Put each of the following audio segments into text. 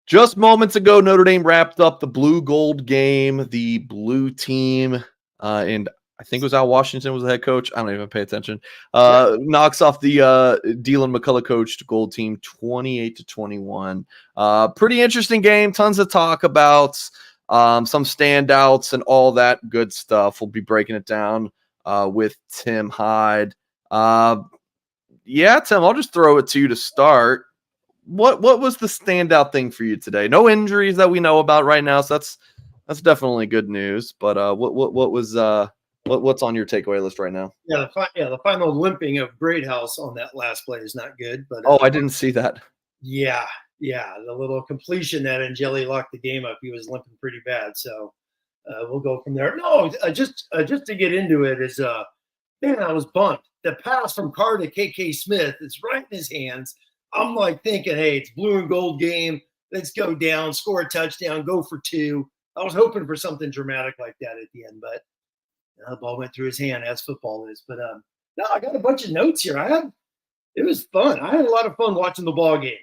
Just moments ago, Notre Dame wrapped up the blue gold game. The blue team, and I think it was Al Washington was the head coach. I don't even pay attention. Knocks off the Dylan McCullough coached gold team 28-21. Pretty interesting game. Tons to talk about. Some standouts and all that good stuff. We'll be breaking it down with Tim Hyde. Yeah, Tim, I'll just throw it to you to start. What was the standout thing for you today? No injuries that we know about right now, so that's definitely good news. But what was what's on your takeaway list right now? Yeah, the final limping of Greathouse on that last play is not good. But I didn't see that. Yeah, the little completion that Angeli locked the game up. He was limping pretty bad, so we'll go from there. No, just to get into it is man, I was bummed. The pass from Carr to KK Smith is right in his hands. I'm like thinking, hey, it's blue and gold game. Let's go down, score a touchdown, go for 2. I was hoping for something dramatic like that at the end, but the ball went through his hand, as football is. But no, I got a bunch of notes here. It was fun. I had a lot of fun watching the ball game.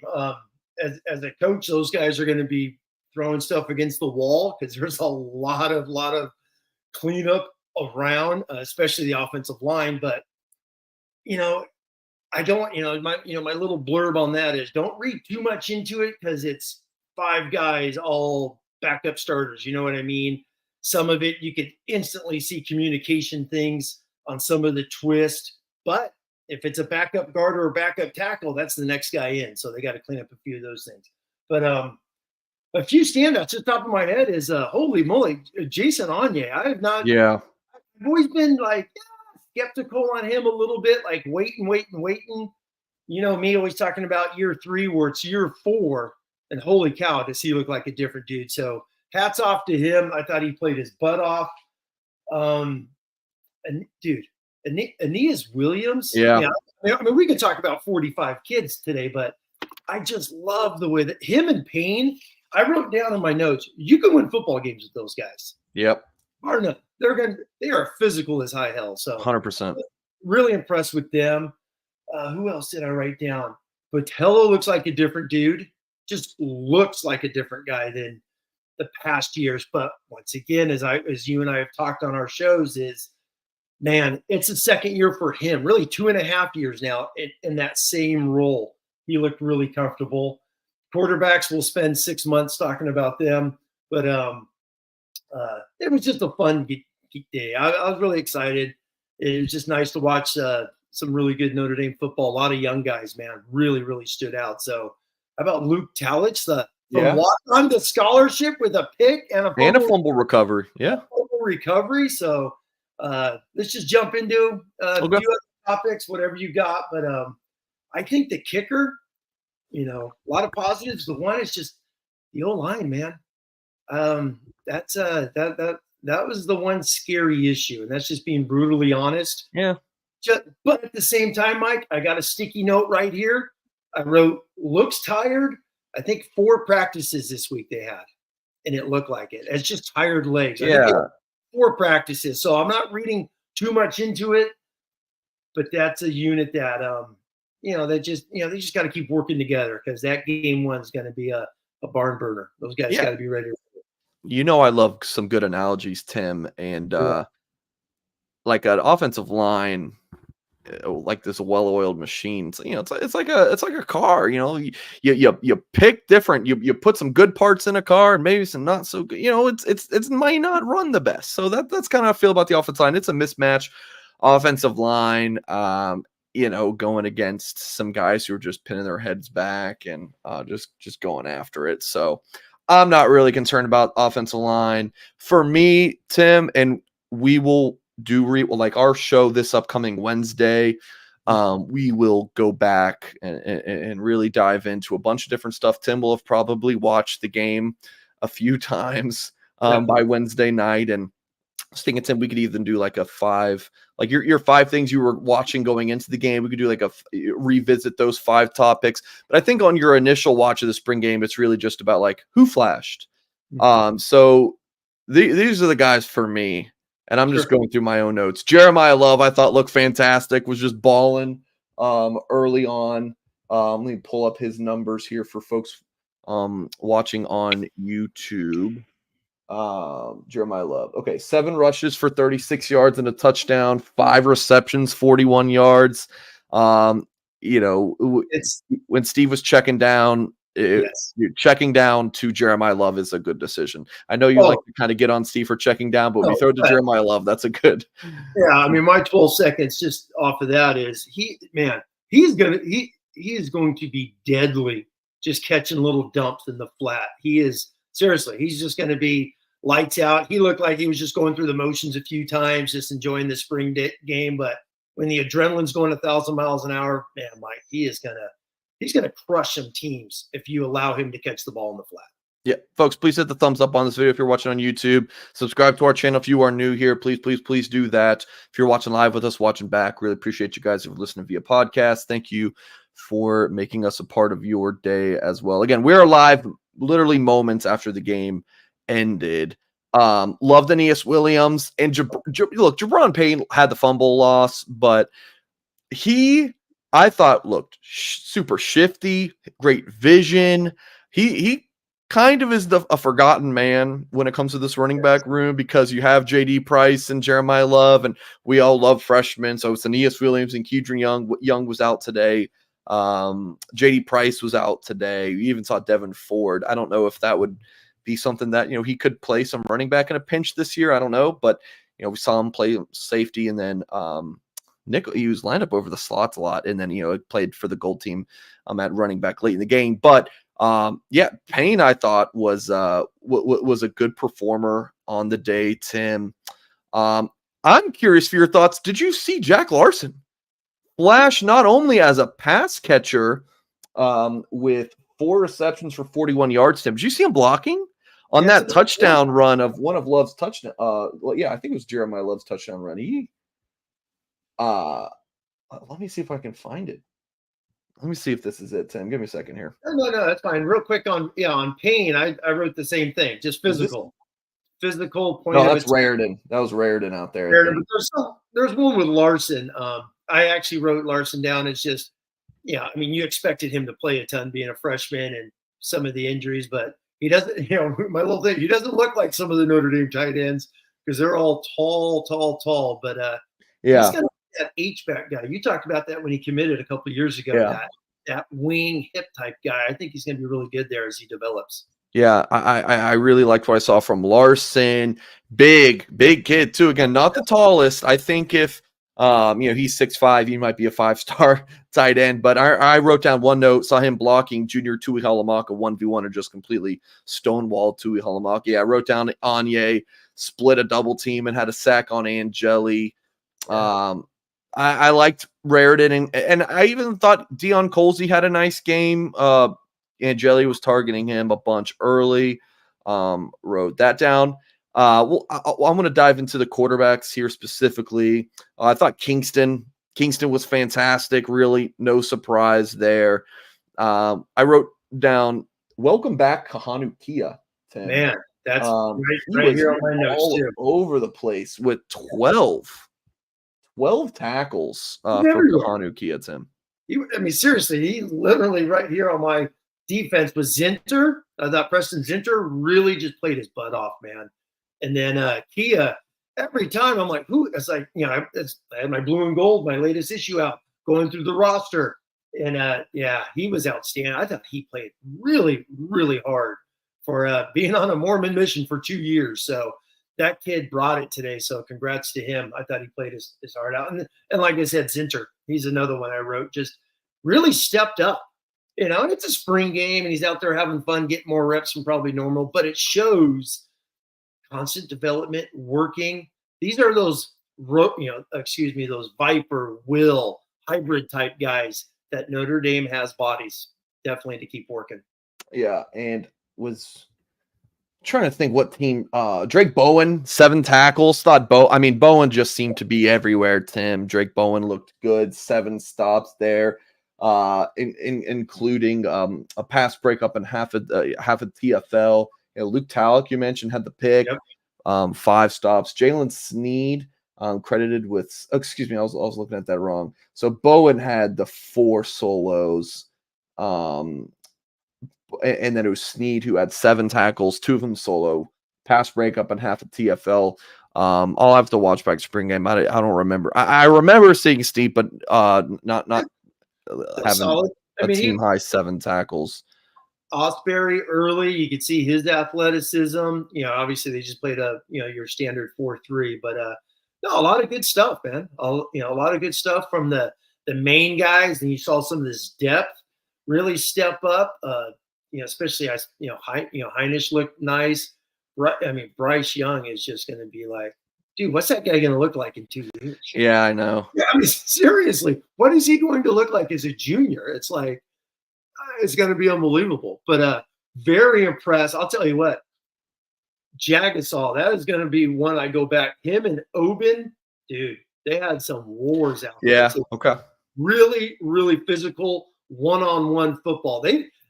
As a coach, those guys are going to be throwing stuff against the wall because there's a lot of cleanup around, especially the offensive line. But I don't, my little blurb on that is don't read too much into it because it's 5 guys, all backup starters. You know what I mean? Some of it you could instantly see communication things on some of the twist, but if it's a backup guard or a backup tackle, that's the next guy in. So they got to clean up a few of those things. But a few standouts at the top of my head is holy moly, Jason Anye. I have not. Yeah. I've always been like skeptical on him a little bit, like waiting. You know me always talking about year 3 where it's year 4, and holy cow, does he look like a different dude. So hats off to him. I thought he played his butt off. And dude, Aeneas Williams. Yeah. I mean, we could talk about 45 kids today, but I just love the way that him and Payne, I wrote down in my notes, you can win football games with those guys. Yep. They are physical as high hell. So 100%. Really impressed with them. Who else did I write down? Botello looks like a different dude. Just looks like a different guy than the past years. But once again, as you and I have talked on our shows, is man, it's the second year for him. Really 2.5 years now in that same role. He looked really comfortable. Quarterbacks, we'll spend 6 months talking about them, but it was just a fun day. I was really excited. It was just nice to watch some really good Notre Dame football. A lot of young guys, man, really, really stood out. So how about Luke Talich, from walk-on to scholarship with a pick and a fumble recovery. Yeah. Fumble recovery. So let's just jump into a few other topics, whatever you got. But I think the kicker, a lot of positives. The one is just the O-line, man. That's that was the one scary issue, and that's just being brutally honest. Yeah. But at the same time, Mike, I got a sticky note right here. I wrote, looks tired. I think 4 practices this week they had, and it looked like it. It's just tired legs. Yeah. 4 practices. So I'm not reading too much into it, but that's a unit that, they just got to keep working together because that game 1 is going to be a barn burner. Those guys got to be ready. I love some good analogies, Tim, and like an offensive line, like this well-oiled machine. So, it's like a car. You pick different. You put some good parts in a car, and maybe some not so good. It might not run the best. So that's kind of how I feel about the offensive line. It's a mismatch offensive line. Going against some guys who are just pinning their heads back and just going after it. So I'm not really concerned about offensive line. For me, Tim, and we will do like our show this upcoming Wednesday. We will go back and really dive into a bunch of different stuff. Tim will have probably watched the game a few times by Wednesday night, and I was thinking, Tim, we could even do like a 5, like your 5 things you were watching going into the game. We could do like revisit those 5 topics. But I think on your initial watch of the spring game, it's really just about like who flashed. So these are the guys for me. And I'm just going through my own notes. Jeremiah Love, I thought looked fantastic, was just balling early on. Let me pull up his numbers here for folks watching on YouTube. Jeremiah Love. Okay, 7 rushes for 36 yards and a touchdown, 5 receptions, 41 yards. You know, It's when Steve was checking down, yes. checking down to Jeremiah Love is a good decision. I know you like Oh to kind of get on Steve for checking down, but when you no, throw it to but Jeremiah Love, that's a good. yeah, I mean, my 12 seconds just off of that is he is going to be deadly just catching little dumps in the flat. He is seriously, he's just going to be lights out. He looked like he was just going through the motions a few times, just enjoying the game. But when the adrenaline's going 1,000 miles an hour, man, Mike, he's gonna crush some teams if you allow him to catch the ball in the flat. Yeah, folks, please hit the thumbs up on this video if you're watching on YouTube. Subscribe to our channel if you are new here. Please do that. If you're watching live with us, watching back, really appreciate you guys if you're listening via podcast. Thank you for making us a part of your day as well. Again, we're live literally moments after the game ended. Loved Aeneas Williams and look, Jabron Payne had the fumble loss, but I thought looked super shifty, great vision. He kind of is a forgotten man when it comes to this running back room because you have J.D. Price and Jeremiah Love, and we all love freshmen. So it's Aeneas Williams and Kedron Young. Young was out today. J.D. Price was out today. You even saw Devin Ford. I don't know if that would be something that, he could play some running back in a pinch this year. I don't know, but we saw him play safety, and then nickel. He was lined up over the slots a lot, and then played for the gold team at running back late in the game. But yeah, Payne I thought was a good performer on the day. Tim, I'm curious for your thoughts. Did you see Jack Larson flash not only as a pass catcher with 4 receptions for 41 yards? Tim, did you see him blocking on Yeah, that touchdown run of one of Love's touchdown? Yeah, I think it was Jeremiah Love's touchdown run. Let me see if I can find it. Let me see if this is it, Tim. Give me a second here. no, that's fine. Real quick on Payne, I wrote the same thing, just physical point. No, of that's it. Raritan. That was Raritan out there. But there's one with Larson. I actually wrote Larson down. It's just, I mean, you expected him to play a ton being a freshman and some of the injuries, but he doesn't. My little thing, he doesn't look like some of the Notre Dame tight ends because they're all tall. But he's got that H-back guy. You talked about that when he committed a couple of years ago. Yeah. That wing hip type guy. I think he's going to be really good there as he develops. Yeah, I really liked what I saw from Larson. Big kid too. Again, not the tallest. I think if he's 6'5", he might be a 5-star tight end. But I wrote down one note, saw him blocking junior Tuihalamaka 1v1 and just completely stonewalled Tuihalamaka. Yeah, I wrote down Anye split a double team and had a sack on Angeli. I liked Raritan, and I even thought Dion Colsey had a nice game. Angeli was targeting him a bunch early. Wrote that down. Well, I'm going to dive into the quarterbacks here specifically. I thought Kingston was fantastic. Really, no surprise there. I wrote down, welcome back, Kahanu Kia. Tim. Man, that's right here on my notes too. Over the place with 12 tackles for Kahanu Kia, Tim. I mean, seriously, he literally right here on my defense was Zinter. I thought Preston Zinter really just played his butt off, man. And then Kia, every time I'm like, who? It's like, I had my blue and gold, my latest issue out, going through the roster. And he was outstanding. I thought he played really, really hard for being on a Mormon mission for 2 years. So that kid brought it today. So congrats to him. I thought he played his heart out. And like I said, Zinter, he's another one I wrote, just really stepped up. And it's a spring game, and he's out there having fun, getting more reps than probably normal. But it shows constant development, working. These are those, those Viper, Will, hybrid type guys that Notre Dame has bodies definitely to keep working. Yeah, and was trying to think what team. Drake Bowen, 7 tackles. Bowen just seemed to be everywhere. Tim, Drake Bowen looked good. 7 stops there. Including a pass breakup and half a TFL. Luke Talek, you mentioned, had the pick. Yep. 5 stops. Jalen Sneed credited with. Excuse me, I was looking at that wrong. So Bowen had the 4 solos. and then it was Snead who had 7 tackles, 2 of them solo, pass breakup, and half a TFL. I'll have to watch back spring game. I don't remember. I remember seeing Snead, but not having solid. I a mean, team high 7 tackles. Osbury early, you could see his athleticism. Obviously they just played your standard 4-3, but no, a lot of good stuff, man. A lot of good stuff from the main guys, and you saw some of this depth really step up. Especially Heinisch looked nice. I mean, Bryce Young is just going to be like, dude, what's that guy going to look like in 2 years? Yeah, I know. Yeah, I mean, seriously, what is he going to look like as a junior? It's like, it's going to be unbelievable. But very impressed. I'll tell you what, Jagasol, that is going to be one I go back. Him and Oben, dude, they had some wars out there. Yeah, So okay. really, really physical one-on-one football.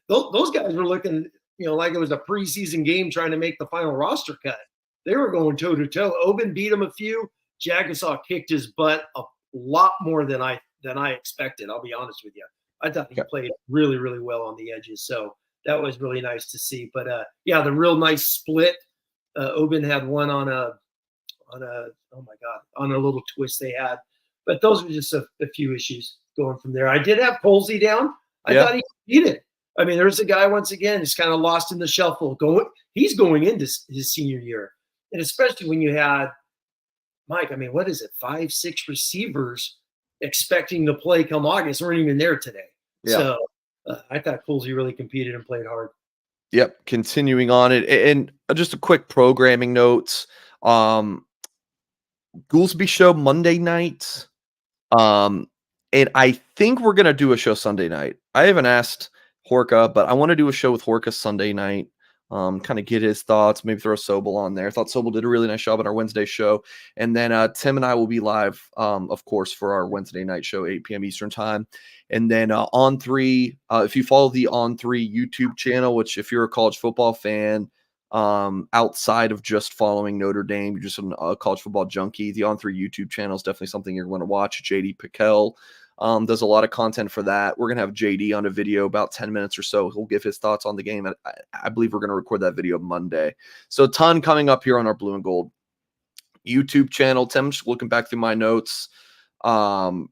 Those guys were looking, like it was a preseason game trying to make the final roster cut. They were going toe-to-toe. Oben beat him a few. Jagasol kicked his butt a lot more than I expected. I'll be honest with you. I thought he played really, really well on the edges. So that was really nice to see. But the real nice split. Oben had one on a little twist they had. But those were just a few issues going from there. I did have Colsey down. I thought he beat it. I mean, there's a guy once again who's kind of lost in the shuffle. He's going into his senior year, and especially when you had Mike. I mean, what is it? 5, 6 receivers expecting to play come August weren't even there today. Yeah. So I thought Colsey really competed and played hard. Yep. Continuing on it, and just a quick programming notes. Goolsby show Monday night. And I think we're gonna do a show Sunday night. I haven't asked Horka, but I want to do a show with Horka Sunday night. Kind of get his thoughts, maybe throw Sobel on there. I thought Sobel did a really nice job on our Wednesday show. And then Tim and I will be live, of course, for our Wednesday night show, 8 p.m. Eastern time. And then On3, if you follow the On3 YouTube channel, which if you're a college football fan, outside of just following Notre Dame, you're just a college football junkie, the On3 YouTube channel is definitely something you're going to watch. JD Piquel does a lot of content for that. We're going to have JD on a video about 10 minutes or so. He'll give his thoughts on the game. I believe we're going to record that video Monday. So a ton coming up here on our Blue and Gold YouTube channel. Tim, just looking back through my notes. Sevillano.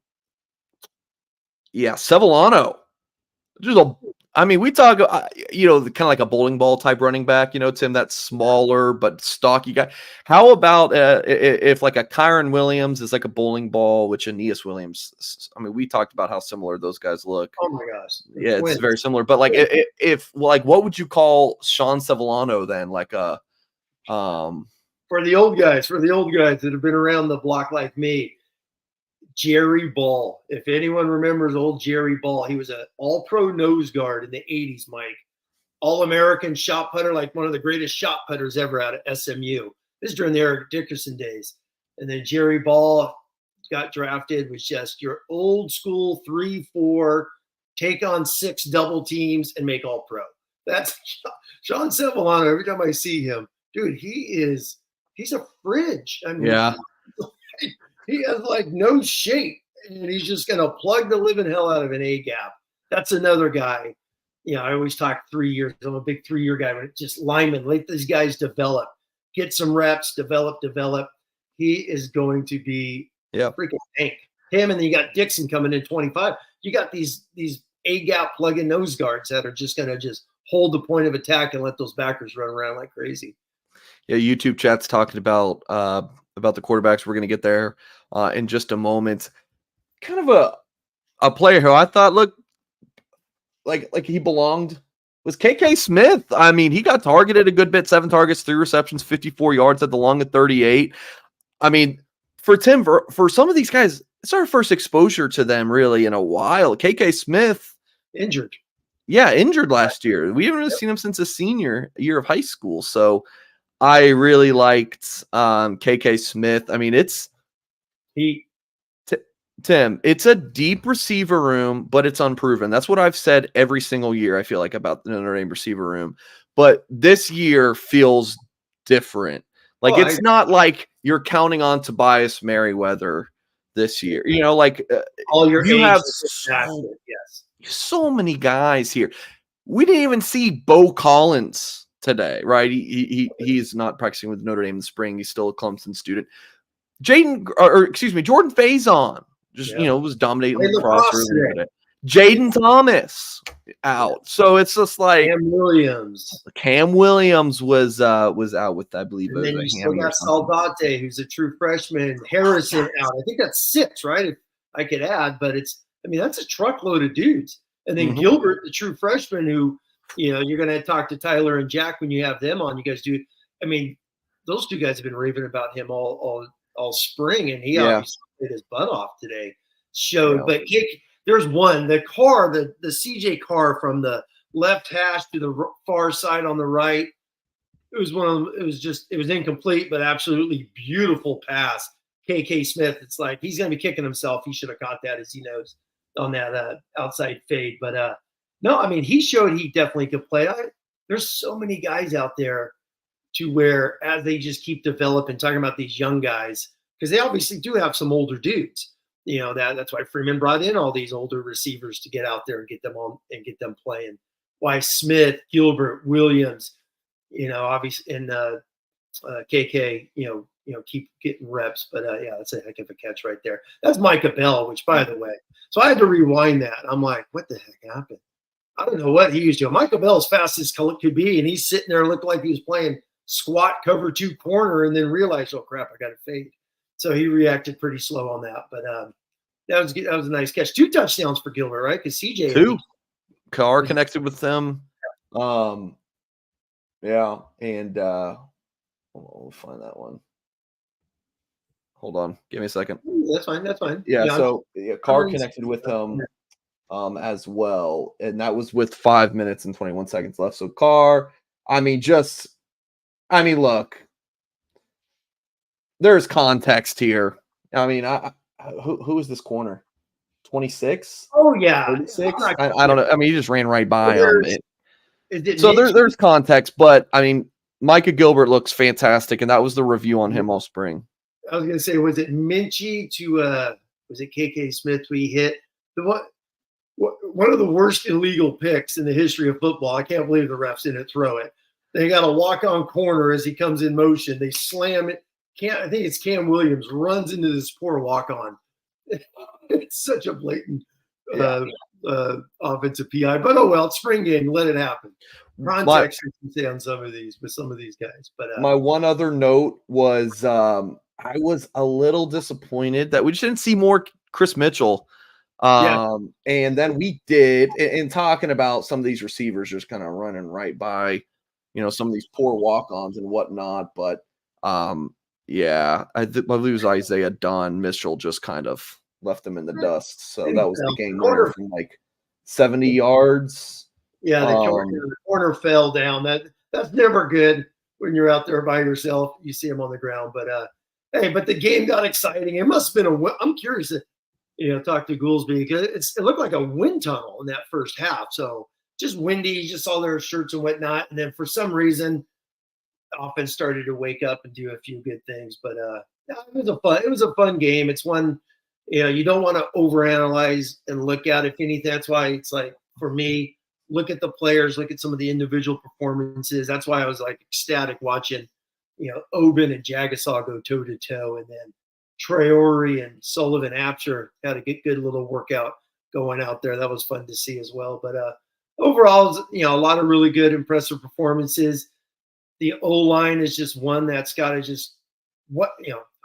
We talk, kind of like a bowling ball type running back, Tim, that's smaller but stocky guy. How about if like a Kyron Williams is like a bowling ball, which Aeneas Williams, we talked about how similar those guys look. Oh my gosh. Yeah, it's very similar. But like if what would you call Sean Sevillano then? Like for the old guys that have been around the block like me, Jerry Ball. If anyone remembers old Jerry Ball, he was an all-pro nose guard in the 80s, Mike. All-American shot putter, like one of the greatest shot putters ever out of SMU. This is during the Eric Dickerson days. And then Jerry Ball got drafted, was just your old school 3-4, take on 6 double teams and make all-pro. That's Sean Sevillano. Every time I see him, dude, he's a fridge. Yeah. He has like no shape, and he's just going to plug the living hell out of an A gap. That's another guy. I always talk 3 years. I'm a big 3-year guy, but just linemen. Let these guys develop, get some reps, develop. He is going to be freaking tank. Him, and then you got Dixon coming in 25. You got these A gap plug-in nose guards that are just going to just hold the point of attack and let those backers run around like crazy. Yeah, YouTube chat's talking about the quarterbacks. We're going to get there in just a moment. Kind of a player who I thought looked like he belonged was KK Smith. He got targeted a good bit, 7 targets, 3 receptions, 54 yards at the long at 38. For Tim, for some of these guys, it's our first exposure to them really in a while. KK Smith injured. Yeah, injured last year. We haven't really seen him since his senior year of high school. So I really liked KK Smith. Tim, it's a deep receiver room, but it's unproven. That's what I've said every single year, I feel like, about the Notre Dame receiver room. But this year feels different. It's not like you're counting on Tobias Merriweather this year. All your you have yes. so many guys here. We didn't even see Bo Collins today, right? He's not practicing with Notre Dame in the spring. He's still a Clemson student. Jordan Faison just was dominating the cross earlier today. Jaden Thomas out, so it's just like Cam Williams was out with, I believe, and then you still got Saldate, who's a true freshman. Harrison out. I think that's 6, right? If I could add, but that's a truckload of dudes. And then Gilbert, the true freshman, who you're going to talk to Tyler and Jack when you have them on. You guys do. I mean, those 2 guys have been raving about him all spring, and he obviously played his butt off today. But there's one, the Carr, the CJ Carr from the left hash to the far side on the right. It was incomplete, but absolutely beautiful pass. KK Smith, it's like he's going to be kicking himself. He should have caught that, as he knows, on that outside fade. But no, I mean, he showed he definitely could play. There's so many guys out there to where, as they just keep developing, talking about these young guys, because they obviously do have some older dudes. That's why Freeman brought in all these older receivers to get out there and get them on and get them playing. Why Smith, Gilbert, Williams, obviously, and KK, keep getting reps. But that's a heck of a catch right there. That's Micah Bell, which, by the way, so I had to rewind that. I'm like, what the heck happened? I don't know what he was doing. Micah Bell, as fast as could be, and he's sitting there looking like he was playing squat cover 2 corner, and then realized, oh crap, I got to fade. So he reacted pretty slow on that. But that was a nice catch. 2 touchdowns for Gilbert, right? Because CJ 2. Carr connected with them. And we'll find that one. Hold on, give me a second. That's fine. Carr connected with him as well, and that was with 5 minutes and 21 seconds left. So Carr, look, there's context here. I mean, who is this corner? 26? Oh yeah, 36. I don't know. I mean, he just ran right by him. There's context, but I mean, Micah Gilbert looks fantastic, and that was the review on him all spring. I was going to say, was it Minchey to was it KK Smith? We hit one of the worst illegal picks in the history of football. I can't believe the refs didn't throw it. They got a walk-on corner as he comes in motion. They slam it. I think it's Cam Williams runs into this poor walk-on. It's such a blatant offensive PI. But oh well, it's spring game. Let it happen. Context you can say on some of these guys. But my one other note was I was a little disappointed that we just didn't see more Chris Mitchell. And then we did, in talking about some of these receivers just kind of running right by, some of these poor walk-ons and whatnot. But I believe it was Isaiah Dunn. Mitchell just kind of left them in the dust. So that was the game winner from like 70 yards. Yeah, the corner fell down. That's never good when you're out there by yourself. You see him on the ground. But but the game got exciting. It must have been I'm curious to talk to Goolsby, because it looked like a wind tunnel in that first half. So just windy, you just saw their shirts and whatnot. And then for some reason, the offense started to wake up and do a few good things. But it was a fun game. It's one, you don't want to overanalyze and look at, if anything. That's why it's like, for me, look at the players, look at some of the individual performances. That's why I was like ecstatic watching, Oben and Jagasaw go toe to toe, and then Traore and Sullivan Apsher had a good little workout going out there. That was fun to see as well. But overall, a lot of really good, impressive performances. The O-line is just one that's got to just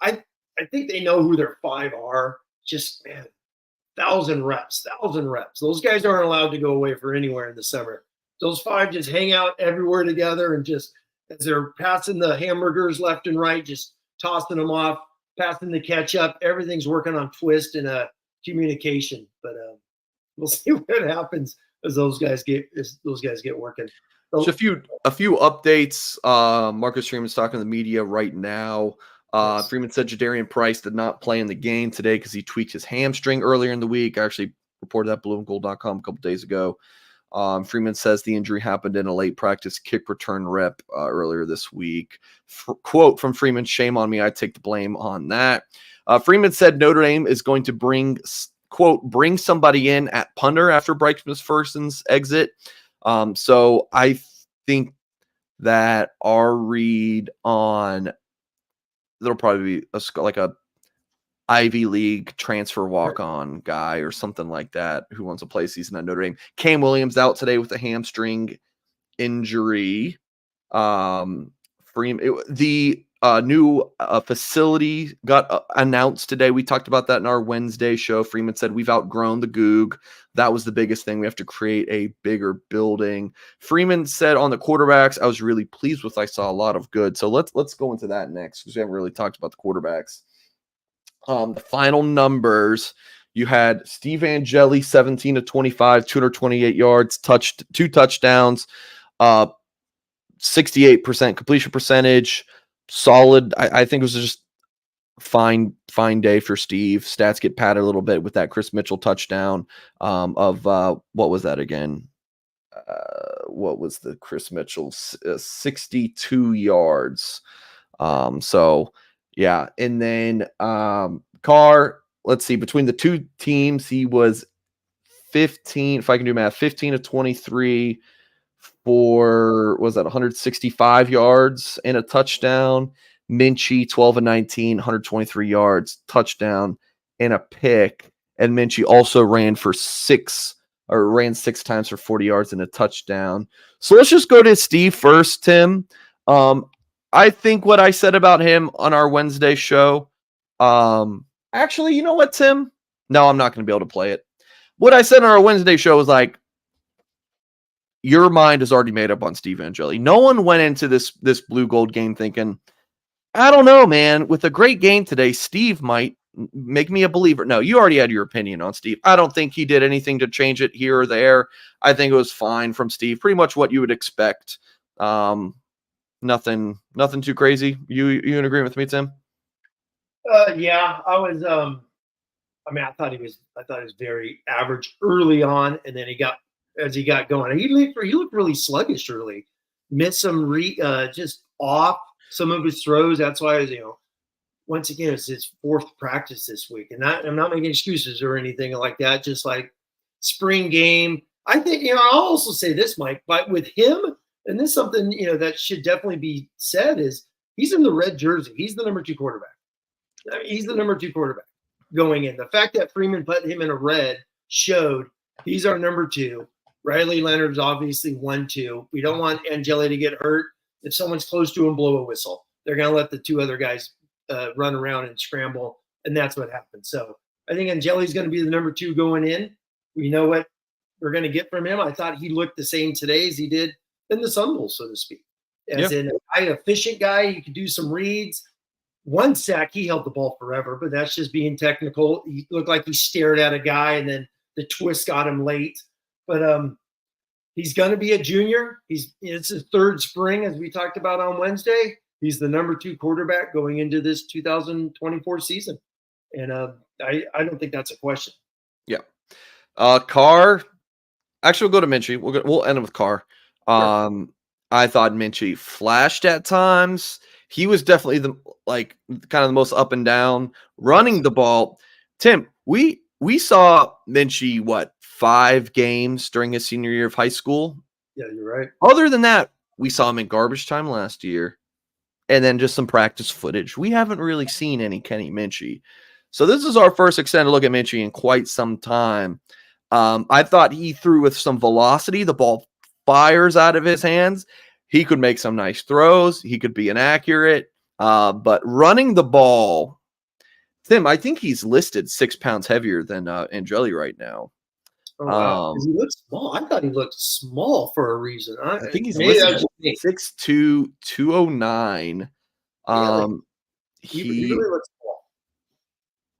I think they know who their 5 are. Just, man, 1,000 reps. Those guys aren't allowed to go away for anywhere in the summer. Those 5 just hang out everywhere together, and just as they're passing the hamburgers left and right, just tossing them off, passing the ketchup. Everything's working on twist and communication. But we'll see what happens as those guys get working. So a few updates. Marcus Freeman's talking to the media right now. Freeman said Jadarian Price did not play in the game today because he tweaked his hamstring earlier in the week. I actually reported that blueandgold.com a couple days ago. Freeman says the injury happened in a late practice kick return rep earlier this week. Quote from Freeman, "Shame on me. I take the blame on that." Freeman said Notre Dame is going to bring somebody in at punter after Bryce McPherson's exit. So I think that our read on there'll probably be like a Ivy League transfer walk-on guy or something like that who wants to play season at Notre Dame. Cam Williams out today with a hamstring injury. The new facility got announced today. We talked about that in our Wednesday show. Freeman said we've outgrown the Goog. That was the biggest thing. We have to create a bigger building. Freeman said on the quarterbacks, I was really pleased with. I saw a lot of good. So let's go into that next because we haven't really talked about the quarterbacks. The final numbers. You had Steve Angeli, 17 to 25, 228 yards, two touchdowns, 68% completion percentage, solid. I think it was just fine day for Steve. Stats get padded a little bit with that Chris Mitchell touchdown of what was that again? What was the Chris Mitchell 62 yards? So yeah, and then Carr, let's see, between the two teams, he was 15, if I can do math, 15 to 23 for, was that 165 yards and a touchdown. Minchey, 12 and 19, 123 yards, touchdown, and a pick. And Minchey also ran six times for 40 yards and a touchdown. So let's just go to Steve first, Tim. I think what I said about him on our Wednesday show, actually, you know what, Tim? No, I'm not going to be able to play it. What I said on our Wednesday show was like, your mind is already made up on Steve Angeli. No one went into this blue gold game thinking, I don't know, man, with a great game today, Steve might make me a believer. No, you already had your opinion on Steve. I don't think he did anything to change it here or there. I think it was fine from Steve. Pretty much what you would expect. Nothing too crazy. You in agreement with me, Tim? Yeah, I was. I thought he was very average early on, and then as he got going, he looked really sluggish early. Missed some just off some of his throws. That's why once again, it's his fourth practice this week, and I'm not making excuses or anything like that. Just like spring game, I think I'll also say this, Mike, but with him, and this is something that should definitely be said is he's in the red jersey. He's the number 2 quarterback. He's the number 2 quarterback going in. The fact that Freeman put him in a red showed he's our number 2. Riley Leonard's obviously 1-2. We don't want Angeli to get hurt. If someone's close to him, blow a whistle. They're going to let the 2 other guys run around and scramble, and that's what happened. So I think Angeli's going to be the number 2 going in. We know what we're going to get from him. I thought he looked the same today as he did in the Sun Bowl, so to speak. As in an efficient guy, he could do some reads. 1 sack, he held the ball forever, but that's just being technical. He looked like he stared at a guy, and then the twist got him late. But he's going to be a junior. It's his 3rd spring, as we talked about on Wednesday. He's the number 2 quarterback going into this 2024 season, and I don't think that's a question. Yeah. Carr. Actually, we'll go to Minchey. We'll end with Carr. Sure. I thought Minchey flashed at times. He was definitely kind of the most up and down running the ball. Tim, we saw Minchey 5 games during his senior year of high school. Yeah, you're right. Other than that, we saw him in garbage time last year, and then just some practice footage. We haven't really seen any Kenny Minchey. So this is our first extended look at Minchey in quite some time. I thought he threw with some velocity. The ball fires out of his hands. He could make some nice throws. He could be inaccurate. But running the ball, Tim, I think he's listed 6 pounds heavier than Angeli right now. Oh, wow. He looks small. I thought he looked small for a reason. I think he's listed 6'2", 209. Really? He really looks small.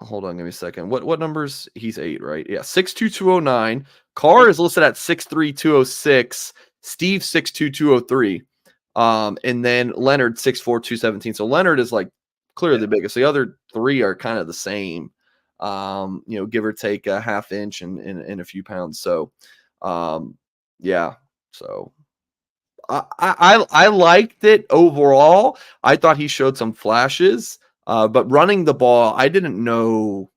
Hold on, give me a second. What numbers? He's 8, right? Yeah, 6'2", 209. Carr is listed at 6'3", 206. Steve 6'2", 203. And then Leonard 6'4", 217. So Leonard is clearly the biggest. The other 3 are kind of the same. Give or take a half inch and a few pounds. So, yeah. So I liked it overall. I thought he showed some flashes, but running the ball, I didn't know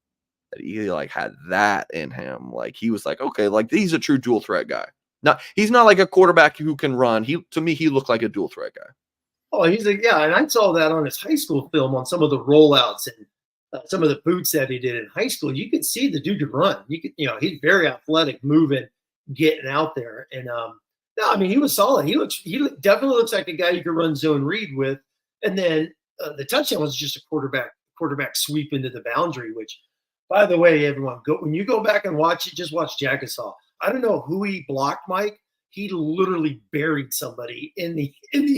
that he had that in him. He was okay, he's a true dual threat guy. He's not like a quarterback who can run. To me, he looked like a dual threat guy. Oh, he's like, yeah, and I saw that on his high school film on some of the rollouts and some of the boots that he did in high school. You could see the dude could run. He's very athletic, moving, getting out there, and no, I mean, he was solid. He definitely looks like a guy you could run zone read with, and then the touchdown was just a quarterback sweep into the boundary. Which, by the way, everyone, when you go back and watch it, just watch Jagasaw. I don't know who he blocked, Mike. He literally buried somebody in the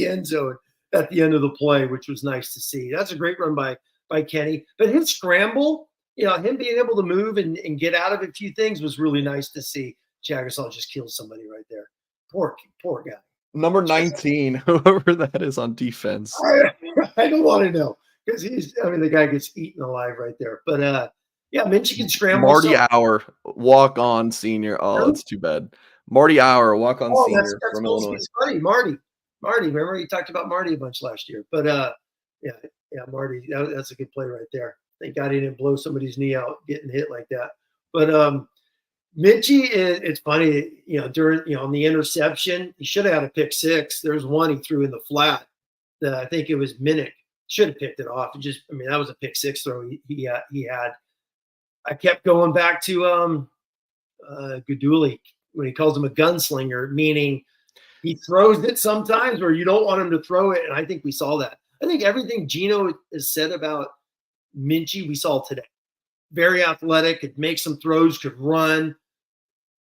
end zone at the end of the play, which was nice to see. That's a great run by Kenny. But his scramble, him being able to move and get out of a few things was really nice to see. Jagasaw just killed somebody right there. Poor guy. Number 19, whoever that is on defense. I don't want to know because the guy gets eaten alive right there. But yeah, Minchey can scramble. Marty Hour, walk-on senior. Oh, that's too bad. Marty Hour, walk-on senior that's from Illinois. Funny, Marty. Remember you talked about Marty a bunch last year. But yeah, Marty, that's a good play right there. Thank God he didn't blow somebody's knee out getting hit like that. But Minchey, it's funny, during on the interception, he should have had a pick six. There's one he threw in the flat that I think it was Minnick should have picked it off. That was a pick six throw he had. I kept going back to Guduli when he calls him a gunslinger, meaning he throws it sometimes where you don't want him to throw it, and I think we saw that. I think everything Gino has said about Minchey we saw today. Very athletic, could make some throws, could run,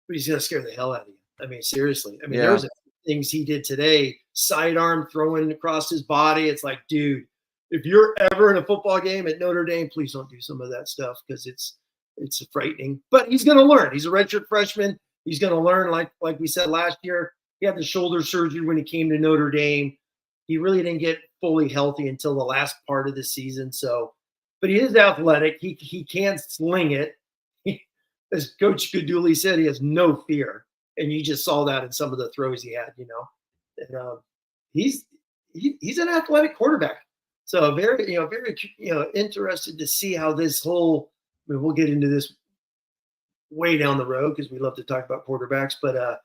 but he's going to scare the hell out of you. Seriously. There was things he did today, sidearm throwing across his body. It's like, dude, if you're ever in a football game at Notre Dame, please don't do some of that stuff because it's frightening. But he's going to learn. He's a redshirt freshman. He's going to learn, like we said last year. He had the shoulder surgery when he came to Notre Dame. He really didn't get fully healthy until the last part of the season. So, but he is athletic. He can sling it. As Coach Guduli said, he has no fear, and you just saw that in some of the throws he had. And he's an athletic quarterback. So very interested to see how this whole. We'll get into this way down the road because we love to talk about quarterbacks, but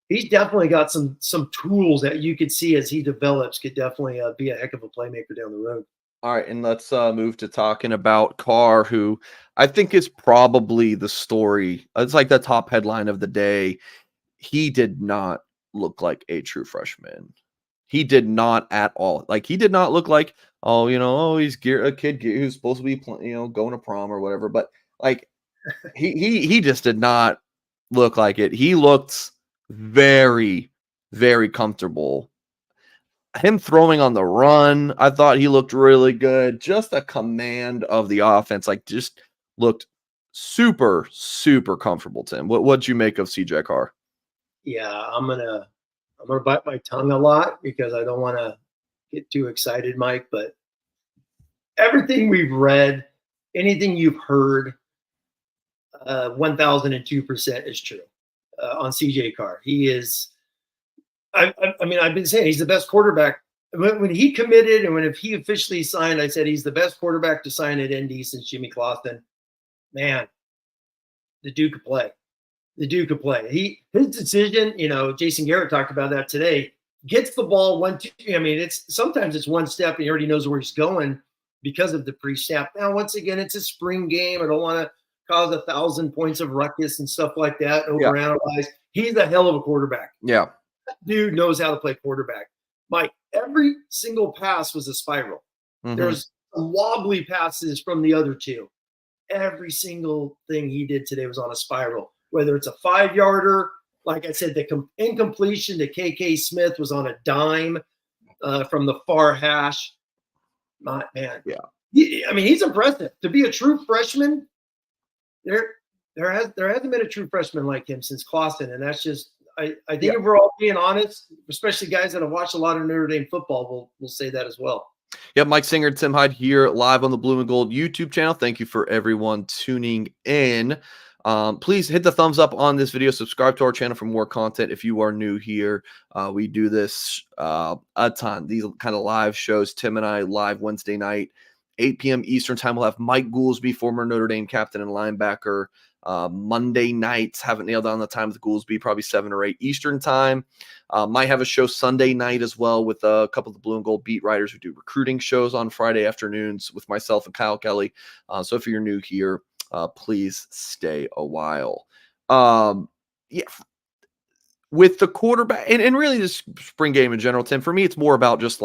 he's definitely got some tools that you could see as he develops could definitely be a heck of a playmaker down the road. All right, and let's move to talking about Carr, who I think is probably the story. It's like the top headline of the day. He did not look like a true freshman. He did not at all. Like, he did not look like, he's a kid who's supposed to be, going to prom or whatever. But like, he just did not look like it. He looked very, very comfortable. Him throwing on the run, I thought he looked really good. Just a command of the offense, just looked super, super comfortable, Tim. What'd you make of CJ Carr? Yeah, I'm gonna bite my tongue a lot because I don't want to get too excited, Mike. But everything we've read, anything you've heard, 1,002% is true on CJ Carr. He is. I've been saying he's the best quarterback. When he committed and if he officially signed, I said he's the best quarterback to sign at ND since Jimmy Clausen. Man, the dude could play. His decision, Jason Garrett talked about that today. Gets the ball 1-2. Sometimes it's one step and he already knows where he's going because of the pre-snap. Now, once again, it's a spring game. I don't want to cause 1,000 points of ruckus and stuff like that. Overanalyze. Yeah. He's a hell of a quarterback. Yeah. Dude knows how to play quarterback. Mike, every single pass was a spiral. Mm-hmm. There's wobbly passes from the other two. Every single thing he did today was on a spiral. Whether it's a 5-yarder, like I said, the incompletion to KK Smith was on a dime from the far hash. Man, yeah. He's impressive. To be a true freshman, there hasn't been a true freshman like him since Clausen, and that's just. I think if we're all being honest, especially guys that have watched a lot of Notre Dame football, will say that as well. Yep, Mike Singer, Tim Hyde here live on the Blue and Gold YouTube channel. Thank you for everyone tuning in. Please hit the thumbs up on this video. Subscribe to our channel for more content. If you are new here, we do this a ton. These kind of live shows. Tim and I live Wednesday night, 8 p.m. Eastern time. We'll have Mike Goolsby, former Notre Dame captain and linebacker, Monday nights, haven't nailed down the time with Goolsby, probably 7 or 8 Eastern time. Might have a show Sunday night as well with a couple of the blue and gold beat writers who do recruiting shows on Friday afternoons with myself and Kyle Kelly. So if you're new here, please stay a while. Yeah. With the quarterback and really this spring game in general, Tim, for me, it's more about just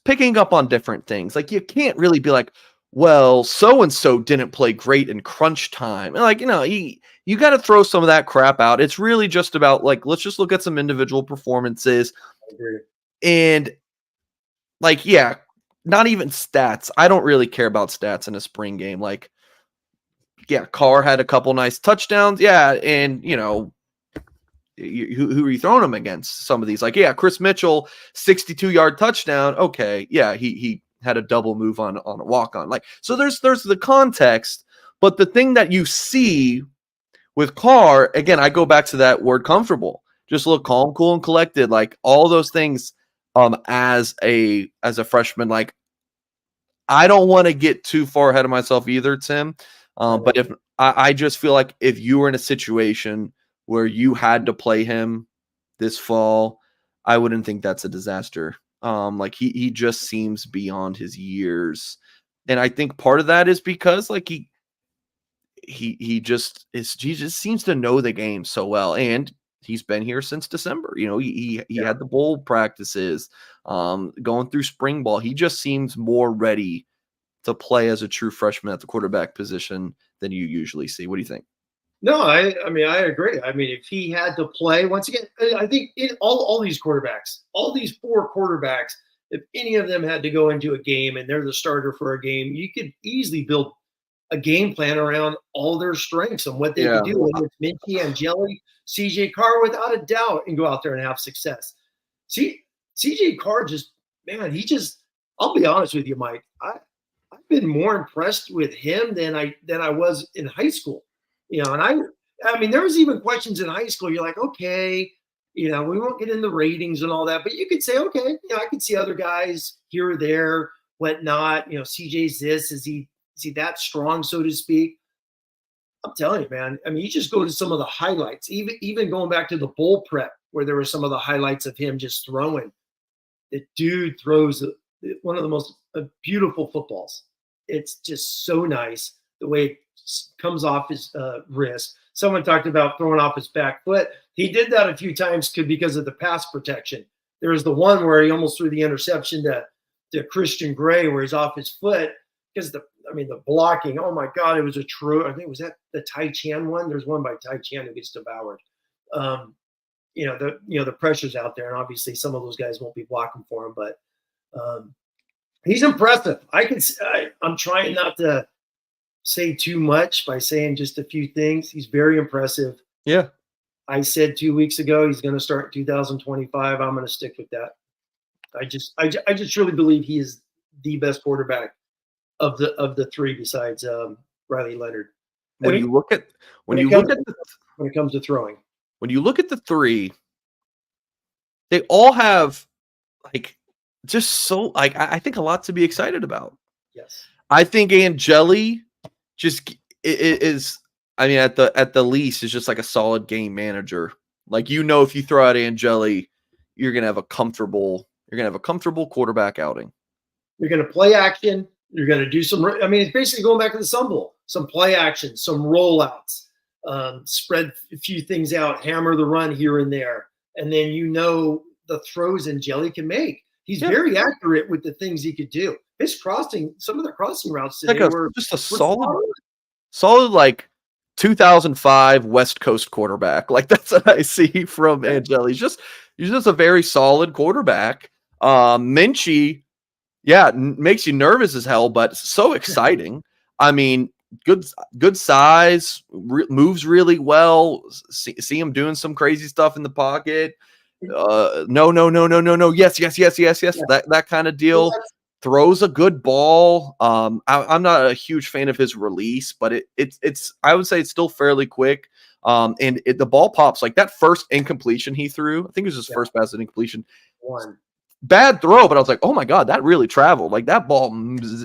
picking up on different things. Like, you can't really be like, well, so-and-so didn't play great in crunch time. And like, you got to throw some of that crap out. It's really just about like, let's just look at some individual performances. And like, yeah, not even stats. I don't really care about stats in a spring game. Like, yeah, Carr had a couple nice touchdowns. Yeah. And who are you throwing them against? Some of these, like, yeah, Chris Mitchell, 62-yard touchdown. Okay. Yeah. He had a double move on a walk-on. Like, so there's the context, but the thing that you see with Carr, again, I go back to that word comfortable. Just look calm, cool, and collected. Like, all those things as a freshman. Like, I don't want to get too far ahead of myself either, Tim. But if I just feel like if you were in a situation where you had to play him this fall, I wouldn't think that's a disaster. Like, he just seems beyond his years. And I think part of that is because like he just seems to know the game so well. And he's been here since December. He had the bowl practices, going through spring ball. He just seems more ready to play as a true freshman at the quarterback position than you usually see. What do you think? No, I mean, I agree. I mean, if he had to play, once again, I think all these quarterbacks, all these 4 quarterbacks, if any of them had to go into a game and they're the starter for a game, you could easily build a game plan around all their strengths and what they could do. Whether it's Minchey, Angeli, CJ Carr, without a doubt, and go out there and have success. See, CJ Carr I'll be honest with you, Mike. I've been more impressed with him than I was in high school. And I mean, there was even questions in high school. You're like, okay, we won't get in the ratings and all that, but you could say, okay, I could see other guys here or there, whatnot. CJ's this, is he that strong, so to speak? I'm telling you, man. I mean, you just go to some of the highlights, even going back to the bowl prep where there were some of the highlights of him just throwing. The dude throws one of the most beautiful footballs. It's just so nice the way it comes off his wrist. Someone talked about throwing off his back foot. He did that a few times because of the pass protection. There was the one where he almost threw the interception to Christian Gray where he's off his foot because the blocking. Oh my God, it was a true. I think was that the Tai Chan one. There's one by Tai Chan who gets devoured. The pressure's out there, and obviously some of those guys won't be blocking for him, but he's impressive. I'm trying not to say too much by saying just a few things. He's very impressive. Yeah. I said 2 weeks ago he's going to start in 2025. I'm going to stick with that. I just really believe he is the best quarterback of the 3 besides Riley Leonard. When it comes to throwing, when you look at the 3, they all have like just so like I think a lot to be excited about. Yes. I think Angeli just is. I mean, at the least, is just like a solid game manager. Like, if you throw out Angeli, you're gonna have a comfortable quarterback outing. You're gonna play action. You're gonna do some. I mean, it's basically going back to the Sun Bowl. Some play action, some rollouts, spread a few things out, hammer the run here and there, and then the throws Angeli can make. He's very accurate with the things he could do. Some of the crossing routes today were just a solid like 2005 West Coast quarterback. Like, that's what I see from Angeli. He's just a very solid quarterback. Minchey, makes you nervous as hell, but so exciting. I mean, good size, moves really well. See him doing some crazy stuff in the pocket. No. Yes. That kind of deal. Throws a good ball. I'm not a huge fan of his release, but it's I would say it's still fairly quick. And the ball pops like that first incompletion he threw. I think it was his first pass at incompletion. Bad throw, but I was like, oh my God, that really traveled. Like, that ball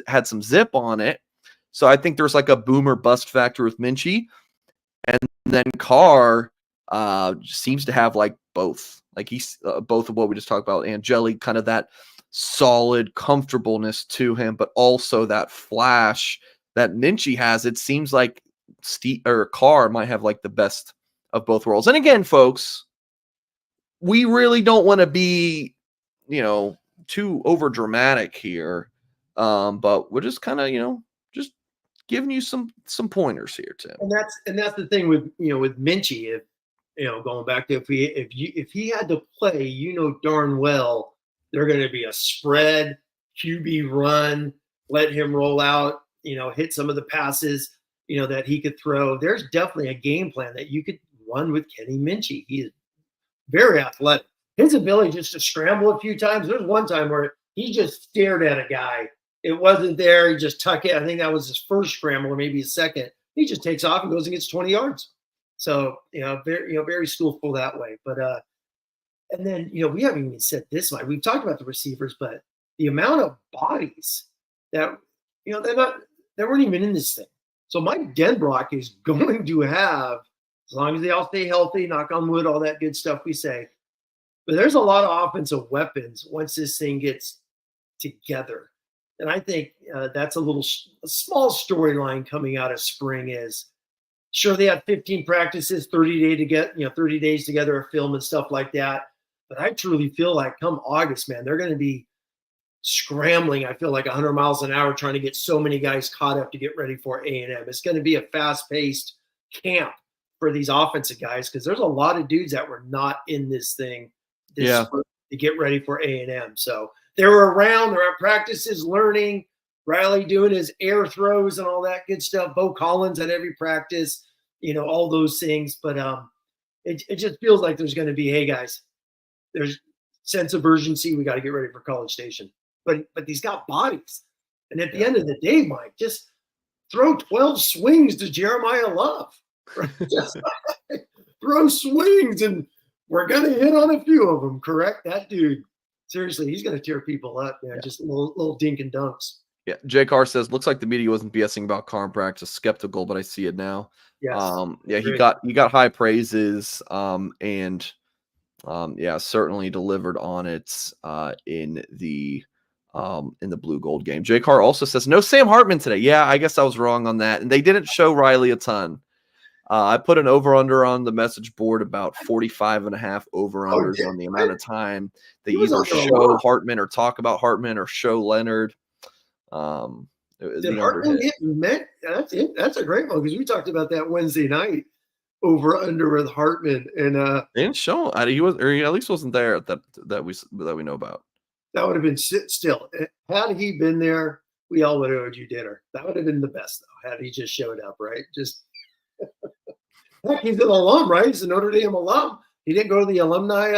had some zip on it. So I think there's like a boomer bust factor with Minchey. And then Carr seems to have like both. Like he's both of what we just talked about. Angeli, kind of that solid comfortableness to him, but also that flash that Minchey has. It seems like Carr might have like the best of both worlds. And again, folks, we really don't want to be, too over dramatic here. But we're just kind of, just giving you some pointers here, Tim. And that's the thing with with Minchey. If going back to if he had to play, darn well they're going to be a spread QB run, let him roll out, hit some of the passes, that he could throw. There's definitely a game plan that you could run with Kenny Minchey. He is very athletic. His ability just to scramble a few times. There's one time where he just stared at a guy. It wasn't there. He just tucked it. I think that was his first scramble or maybe his second. He just takes off and goes and gets 20 yards. So, very skillful that way. But, and then, we haven't even said this much. We've talked about the receivers, but the amount of bodies that, they weren't even in this thing. So Mike Denbrock is going to have, as long as they all stay healthy, knock on wood, all that good stuff we say. But there's a lot of offensive weapons once this thing gets together. And I think that's a small storyline coming out of spring is, sure, they had 15 practices, 30 days together of film and stuff like that. But I truly feel like come August, man, they're going to be scrambling. I feel like 100 miles an hour trying to get so many guys caught up to get ready for A&M. It's going to be a fast-paced camp for these offensive guys because there's a lot of dudes that were not in this thing to get ready for A&M. So they were around. They're at practices learning. Riley doing his air throws and all that good stuff. Bo Collins at every practice, all those things. But it just feels like there's going to be, hey, guys, there's sense of urgency. We got to get ready for College Station. But he's got bodies. And at the end of the day, Mike, just throw 12 swings to Jeremiah Love. Just throw swings, and we're going to hit on a few of them, correct? That dude, seriously, he's going to tear people up, man. Yeah. Just little dink and dunks. Yeah, Jay Carr says, looks like the media wasn't BSing about Carr in practice. Skeptical, but I see it now. Yes. He got high praises, and certainly delivered on it in the blue gold game. Jay Carr also says no Sam Hartman today. Yeah, I guess I was wrong on that, and they didn't show Riley a ton. I put an over-under on the message board about 45.5 over-unders on the amount of time they either show Hartman or talk about Hartman or show Leonard. Did Hartman get met? That's a great one because we talked about that Wednesday night over-under with Hartman, and they didn't show him. He was, or he at least wasn't there that we know about. That would have been still. Had he been there, we all would have owed you dinner. That would have been the best, though. Had he just showed up, right? Just. Heck, he's an alum, right? He's a Notre Dame alum. He didn't go to the alumni.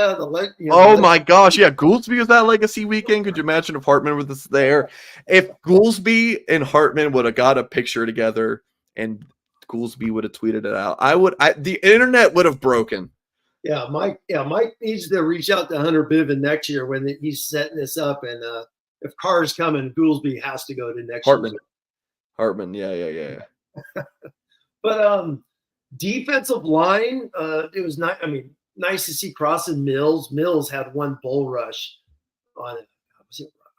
My gosh, yeah, Goolsby was that legacy weekend. Could you imagine if Hartman was there? If Goolsby and Hartman would have got a picture together, and Goolsby would have tweeted it out, the internet would have broken. Yeah, Mike needs to reach out to Hunter Bivin next year when he's setting this up, and if Carr's coming, Goolsby has to go to next year. Hartman, yeah. But defensive line, it was not. I mean, nice to see Cross and Mills. Mills had one bull rush on it.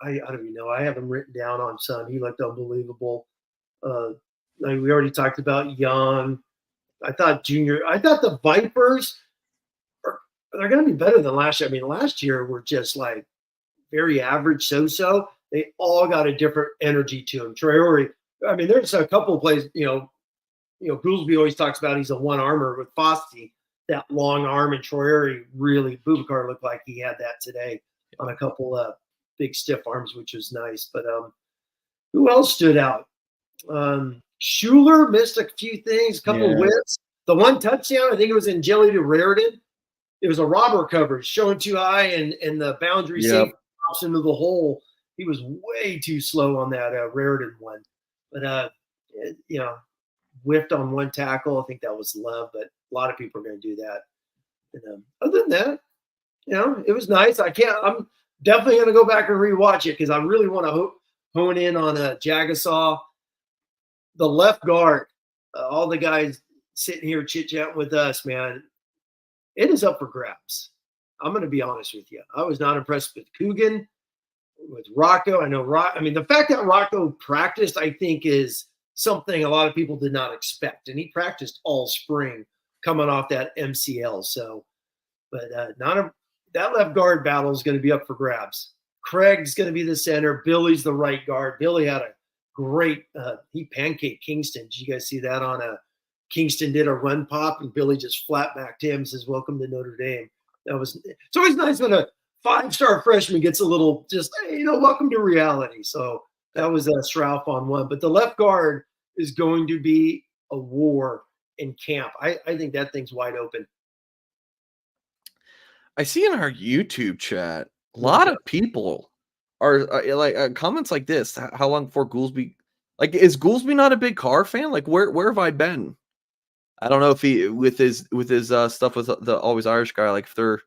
I don't even know. I have him written down on some. He looked unbelievable. We already talked about Young. I thought the Vipers they're going to be better than last year. I mean, last year were just like very average, so. They all got a different energy to them. Traore. I mean, there's a couple of plays. Goolsby always talks about he's a one-armer with Foskey, that long arm, and Traore really, Boubacar looked like he had that today on a couple of big stiff arms, which was nice. But who else stood out? Schuler missed a few things, a couple of whips. The one touchdown, I think it was Angeli to Raritan. It was a robber coverage, showing too high, and the boundary safety drops into the hole. He was way too slow on that Raritan one. But, whiffed on one tackle. I think that was Love, but a lot of people are going to do that. And, other than that, it was nice. I'm definitely going to go back and rewatch it because I really want to hone in on Jagasaw. the left guard, all the guys sitting here chit-chatting with us, man, it is up for grabs. I'm going to be honest with you. I was not impressed with Coogan, with Rocco. I know the fact that Rocco practiced, I think, is something a lot of people did not expect. And he practiced all spring coming off that MCL. So, but that left guard battle is going to be up for grabs. Craig's going to be the center. Billy's the right guard. Billy had a great, he pancaked Kingston. Did you guys see that on Kingston did a run pop and Billy just flat backed him, says, welcome to Notre Dame. It's always nice when a 5-star freshman gets a little just, hey, welcome to reality. So that was a Strauf on one. But the left guard is going to be a war in camp. I think that thing's wide open. I see in our YouTube chat, a lot of people are like comments like this. How long before Goolsby? Like, is Goolsby not a big Carr fan? Like, where have I been? I don't know if he with his stuff with the Always Irish guy. Like, if they're,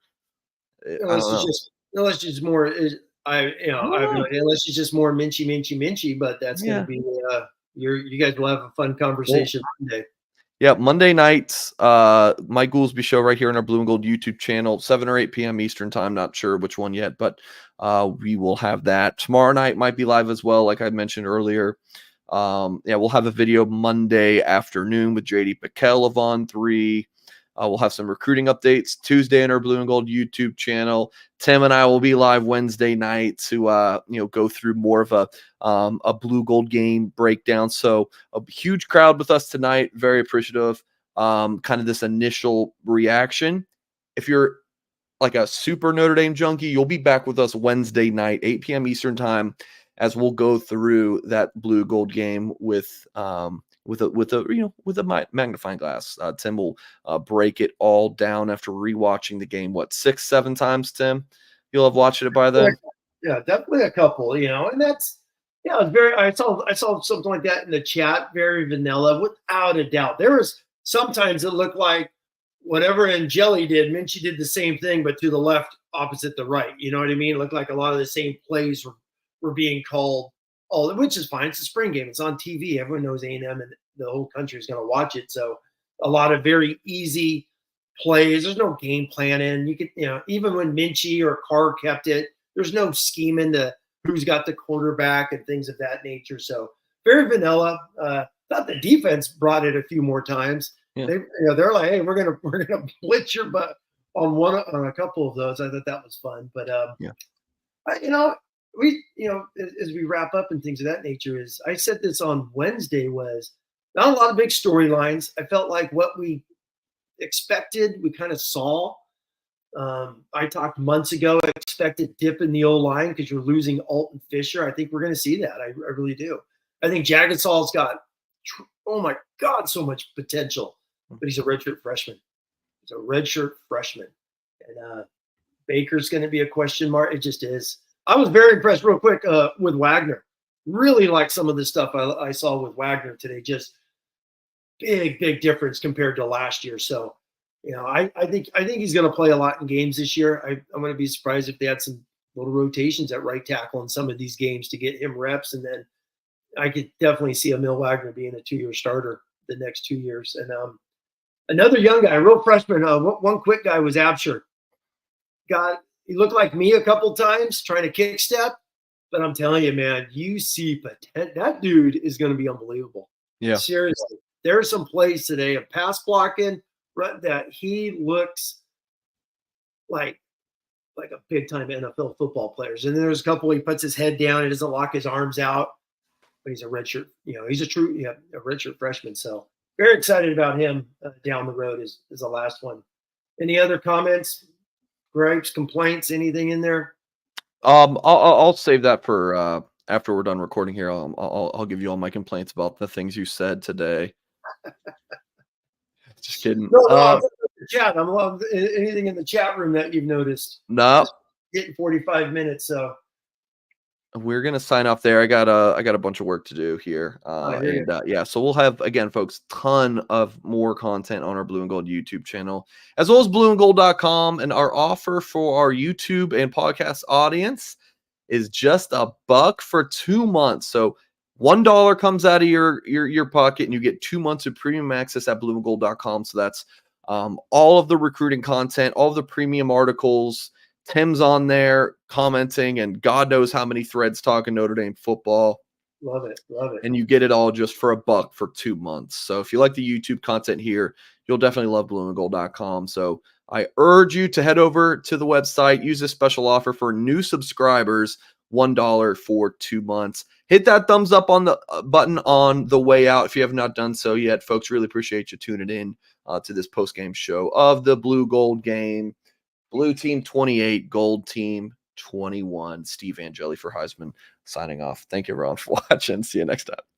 unless it's more, unless it's just more Minchey. But that's going to be you guys will have a fun conversation Monday. Yeah, Monday nights, Mike Goolsby show right here on our Blue and Gold YouTube channel, 7 or 8 p.m. Eastern time. Not sure which one yet, but we will have that. Tomorrow night might be live as well, like I mentioned earlier. We'll have a video Monday afternoon with JD Piquel of On 3. We'll have some recruiting updates Tuesday on our Blue and Gold YouTube channel. Tim and I will be live Wednesday night to go through more of a Blue Gold game breakdown. So a huge crowd with us tonight. Very appreciative. Kind of this initial reaction. If you're like a super Notre Dame junkie, you'll be back with us Wednesday night, 8 p.m. Eastern time, as we'll go through that Blue Gold game with a magnifying glass. Tim will break it all down after rewatching the game. 6-7 times, Tim? You'll have watched it by then. Yeah, definitely a couple. And that's it's very. I saw something like that in the chat. Very vanilla, without a doubt. There was sometimes it looked like whatever Angeli did, Minchey did the same thing, but to the left, opposite the right. You know what I mean? It looked like a lot of the same plays were being called. Which is fine. It's a spring game. It's on TV. Everyone knows A&M and the whole country is going to watch it. So a lot of very easy plays. There's no game plan in. You could, even when Minchey or Carr kept it, there's no scheme into who's got the quarterback and things of that nature. So very vanilla. Thought the defense brought it a few more times. Yeah. They're like, hey, we're gonna blitz your butt on a couple of those. I thought that was fun. But we, as we wrap up and things of that nature, is I said this on Wednesday, was not a lot of big storylines. I felt like what we expected, we kind of saw. I talked months ago, I expected dip in the O-line because you're losing Alton Fisher. I think we're going to see that. I really do. I think Jagasaw's got, oh my God, so much potential, but he's a redshirt freshman. And Baker's going to be a question mark. It just is. I was very impressed real quick with Wagner. Really like some of the stuff I saw with Wagner today. Just big difference compared to last year. So, I think he's going to play a lot in games this year. I'm going to be surprised if they had some little rotations at right tackle in some of these games to get him reps. And then I could definitely see Emil Wagner being a 2-year starter the next 2 years. And another young guy, a real freshman, one quick guy was Absher. He looked like me a couple times trying to kick step, but I'm telling you, man, you see potential. That dude is going to be unbelievable. Yeah, seriously. There are some plays today of pass blocking that he looks like a big time NFL football players. And then there's a couple he puts his head down, he doesn't lock his arms out, but he's a redshirt. He's a redshirt freshman. So very excited about him down the road is the last one. Any other comments? Gripes, complaints, anything in there? I'll save that for after we're done recording here. I'll give you all my complaints about the things you said today. Just kidding. No, the chat. I'm loving anything in the chat room that you've noticed. No, getting 45 minutes. So we're gonna sign off there. I got a bunch of work to do here. So we'll have, again, folks, ton of more content on our Blue and Gold YouTube channel, as well as blueandgold.com. And our offer for our YouTube and podcast audience is just $1 for 2 months. So $1 comes out of your pocket, and you get 2 months of premium access at blueandgold.com. So that's all of the recruiting content, all of the premium articles. Tim's on there commenting, and God knows how many threads talking Notre Dame football. Love it. Love it. And you get it all just for $1 for 2 months. So if you like the YouTube content here, you'll definitely love blueandgold.com. So I urge you to head over to the website, use this special offer for new subscribers, $1 for 2 months. Hit that thumbs up on the button on the way out if you have not done so yet. Folks, really appreciate you tuning in to this post-game show of the Blue Gold game. Blue team 28, gold team 21. Steve Angeli for Heisman signing off. Thank you everyone for watching. See you next time.